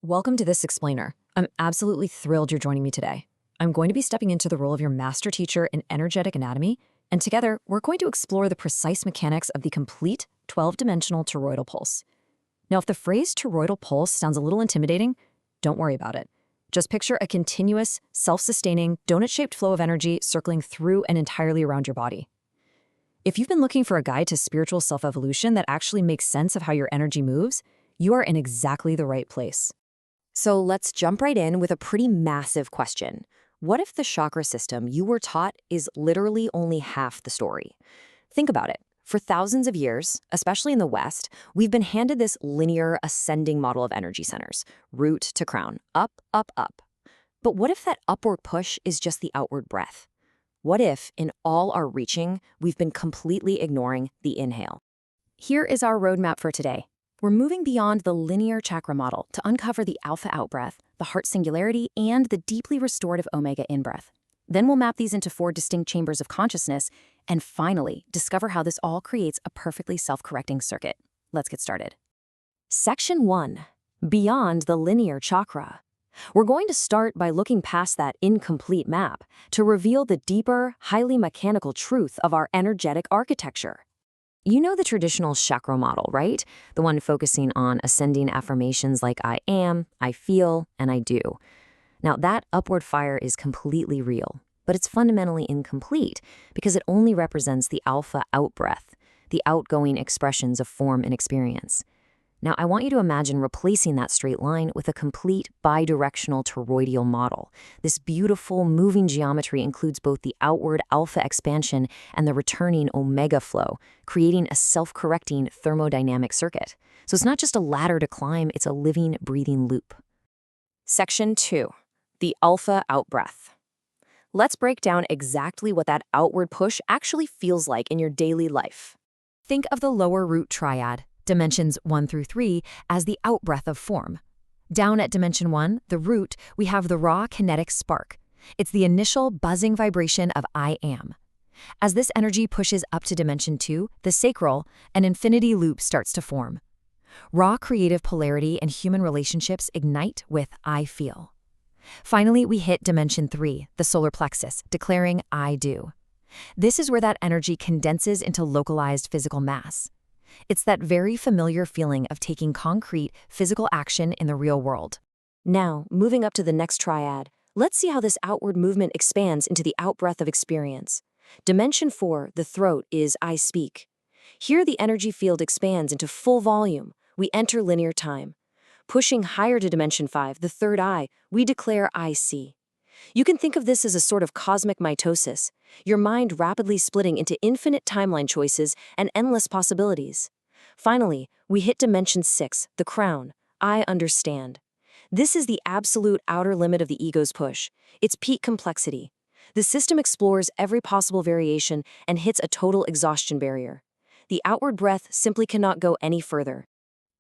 Welcome to this explainer. I'm absolutely thrilled you're joining me today. I'm going to be stepping into the role of your master teacher in energetic anatomy, and together we're going to explore the precise mechanics of the complete 12-dimensional toroidal pulse. Now, if the phrase toroidal pulse sounds a little intimidating, don't worry about it. Just picture a continuous, self-sustaining, donut-shaped flow of energy circling through and entirely around your body. If you've been looking for a guide to spiritual self-evolution that actually makes sense of how your energy moves, you are in exactly the right place. So let's jump right in with a pretty massive question. What if the chakra system you were taught is literally only half the story? Think about it. For thousands of years, especially in the West, we've been handed this linear ascending model of energy centers, root to crown, up, up, up. But what if that upward push is just the outward breath? What if, in all our reaching, we've been completely ignoring the inhale? Here is our roadmap for today. We're moving beyond the linear chakra model to uncover the alpha out-breath, the heart singularity, and the deeply restorative omega in-breath. Then we'll map these into 4 distinct chambers of consciousness, and finally, discover how this all creates a perfectly self-correcting circuit. Let's get started. Section 1. Beyond the linear chakra. We're going to start by looking past that incomplete map to reveal the deeper, highly mechanical truth of our energetic architecture. You know the traditional chakra model, right? The one focusing on ascending affirmations like I am, I feel, and I do. Now, that upward fire is completely real, but it's fundamentally incomplete because it only represents the alpha out-breath, the outgoing expressions of form and experience. Now, I want you to imagine replacing that straight line with a complete bidirectional toroidal model. This beautiful, moving geometry includes both the outward alpha expansion and the returning omega flow, creating a self-correcting thermodynamic circuit. So it's not just a ladder to climb, it's a living, breathing loop. Section 2. The alpha out-breath. Let's break down exactly what that outward push actually feels like in your daily life. Think of the lower root triad, dimensions 1 through 3, as the out-breath of form. Down at dimension 1, the root, we have the raw kinetic spark. It's the initial buzzing vibration of I am. As this energy pushes up to dimension 2, the sacral, an infinity loop starts to form. Raw creative polarity and human relationships ignite with I feel. Finally, we hit dimension 3, the solar plexus, declaring I do. This is where that energy condenses into localized physical mass. It's that very familiar feeling of taking concrete, physical action in the real world. Now, moving up to the next triad, let's see how this outward movement expands into the out-breath of experience. Dimension 4, the throat, is I speak. Here the energy field expands into full volume. We enter linear time. Pushing higher to dimension 5, the third eye, we declare I see. You can think of this as a sort of cosmic mitosis, your mind rapidly splitting into infinite timeline choices and endless possibilities. Finally, we hit dimension 6, the crown, I understand. This is the absolute outer limit of the ego's push, its peak complexity. The system explores every possible variation and hits a total exhaustion barrier. The outward breath simply cannot go any further.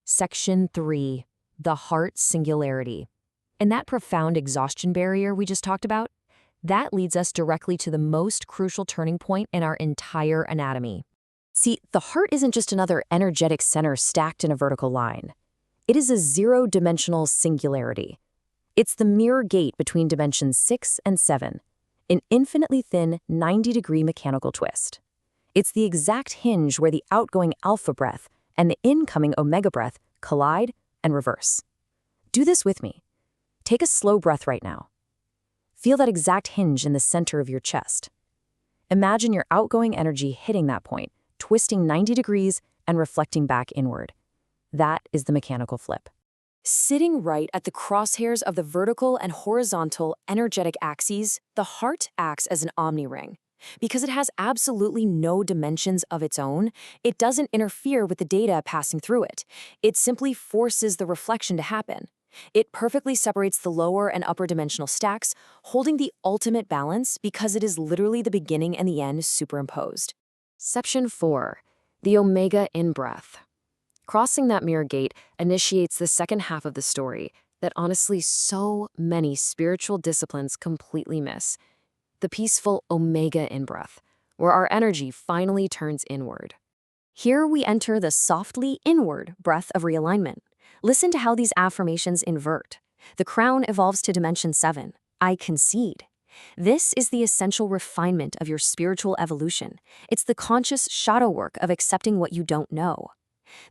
Section 3. The heart singularity. And that profound exhaustion barrier we just talked about, that leads us directly to the most crucial turning point in our entire anatomy. See, the heart isn't just another energetic center stacked in a vertical line. It is a zero-dimensional singularity. It's the mirror gate between dimensions 6 and 7, an infinitely thin 90-degree mechanical twist. It's the exact hinge where the outgoing alpha breath and the incoming omega breath collide and reverse. Do this with me. Take a slow breath right now. Feel that exact hinge in the center of your chest. Imagine your outgoing energy hitting that point, twisting 90 degrees and reflecting back inward. That is the mechanical flip. Sitting right at the crosshairs of the vertical and horizontal energetic axes, the heart acts as an omni-ring. Because it has absolutely no dimensions of its own, it doesn't interfere with the data passing through it. It simply forces the reflection to happen. It perfectly separates the lower and upper dimensional stacks, holding the ultimate balance because it is literally the beginning and the end superimposed. Section 4. The omega in-breath. Crossing that mirror gate initiates the second half of the story that honestly so many spiritual disciplines completely miss. The peaceful omega in-breath, where our energy finally turns inward. Here we enter the softly inward breath of realignment, Listen to how these affirmations invert. The crown evolves to dimension 7. I concede. This is the essential refinement of your spiritual evolution. It's the conscious shadow work of accepting what you don't know.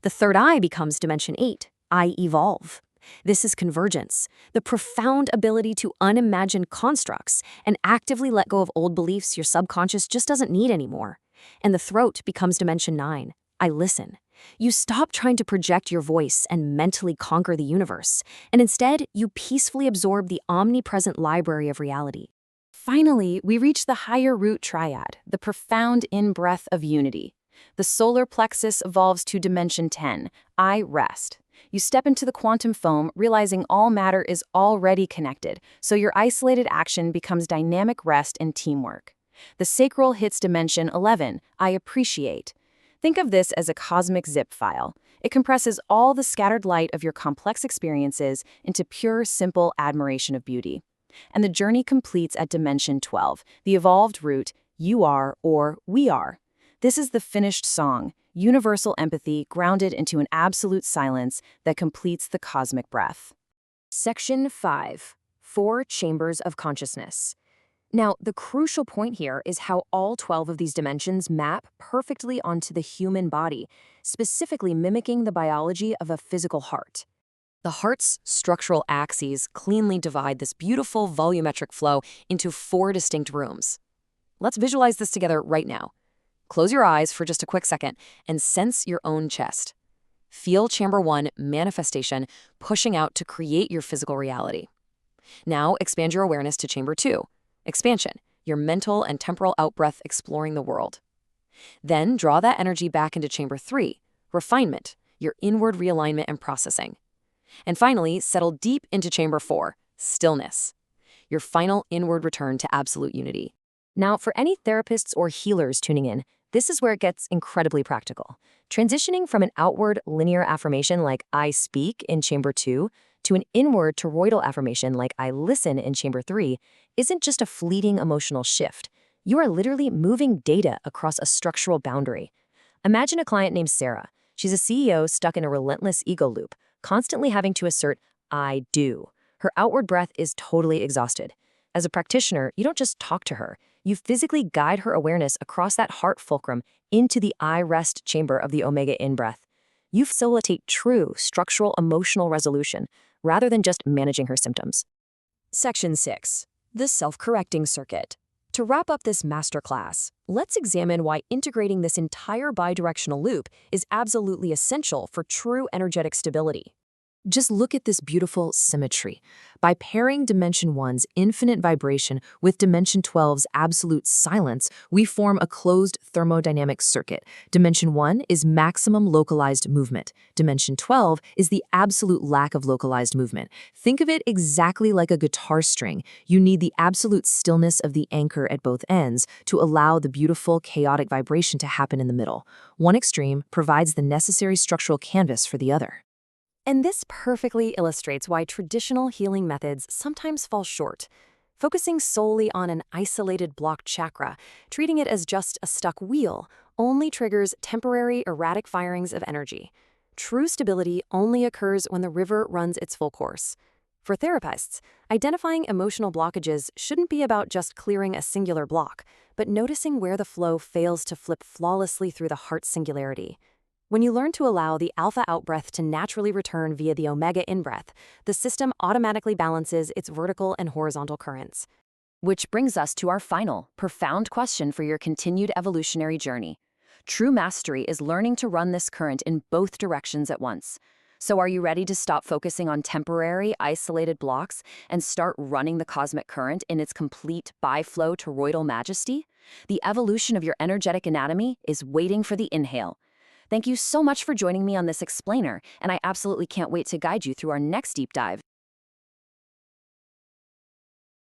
The third eye becomes dimension 8. I evolve. This is convergence, the profound ability to unimagine constructs and actively let go of old beliefs your subconscious just doesn't need anymore. And the throat becomes dimension 9. I listen. You stop trying to project your voice and mentally conquer the universe, and instead, you peacefully absorb the omnipresent library of reality. Finally, we reach the higher root triad, the profound in-breath of unity. The solar plexus evolves to dimension 10. I rest. You step into the quantum foam, realizing all matter is already connected, so your isolated action becomes dynamic rest and teamwork. The sacral hits dimension 11. I appreciate. Think of this as a cosmic zip file. It compresses all the scattered light of your complex experiences into pure, simple admiration of beauty. And the journey completes at dimension 12, the evolved root, you are or we are. This is the finished song, universal empathy grounded into an absolute silence that completes the cosmic breath. Section 5. 4 Chambers of Consciousness. Now, the crucial point here is how all 12 of these dimensions map perfectly onto the human body, specifically mimicking the biology of a physical heart. The heart's structural axes cleanly divide this beautiful volumetric flow into 4 distinct rooms. Let's visualize this together right now. Close your eyes for just a quick second and sense your own chest. Feel Chamber 1 manifestation pushing out to create your physical reality. Now expand your awareness to Chamber 2, expansion, your mental and temporal outbreath exploring the world. Then draw that energy back into Chamber 3, refinement, your inward realignment and processing. And finally, settle deep into Chamber 4, stillness, your final inward return to absolute unity. Now, for any therapists or healers tuning in, this is where it gets incredibly practical. Transitioning from an outward linear affirmation like I speak in Chamber 2 to an inward toroidal affirmation like I listen in Chamber 3 isn't just a fleeting emotional shift. You are literally moving data across a structural boundary. Imagine a client named Sarah. She's a CEO stuck in a relentless ego loop, constantly having to assert, I do. Her outward breath is totally exhausted. As a practitioner, you don't just talk to her. You physically guide her awareness across that heart fulcrum into the I rest chamber of the omega in-breath. You facilitate true structural emotional resolution rather than just managing her symptoms. Section 6. The Self-Correcting Circuit. To wrap up this masterclass, let's examine why integrating this entire bidirectional loop is absolutely essential for true energetic stability. Just look at this beautiful symmetry. By pairing Dimension 1's infinite vibration with Dimension 12's absolute silence, we form a closed thermodynamic circuit. Dimension 1 is maximum localized movement. Dimension 12 is the absolute lack of localized movement. Think of it exactly like a guitar string. You need the absolute stillness of the anchor at both ends to allow the beautiful, chaotic vibration to happen in the middle. One extreme provides the necessary structural canvas for the other. And this perfectly illustrates why traditional healing methods sometimes fall short. Focusing solely on an isolated blocked chakra, treating it as just a stuck wheel, only triggers temporary erratic firings of energy. True stability only occurs when the river runs its full course. For therapists, identifying emotional blockages shouldn't be about just clearing a singular block, but noticing where the flow fails to flip flawlessly through the heart singularity. When you learn to allow the alpha outbreath to naturally return via the omega inbreath, the system automatically balances its vertical and horizontal currents. Which brings us to our final, profound question for your continued evolutionary journey. True mastery is learning to run this current in both directions at once. So are you ready to stop focusing on temporary, isolated blocks and start running the cosmic current in its complete biflow toroidal majesty? The evolution of your energetic anatomy is waiting for the inhale. Thank you so much for joining me on this explainer, and I absolutely can't wait to guide you through our next deep dive.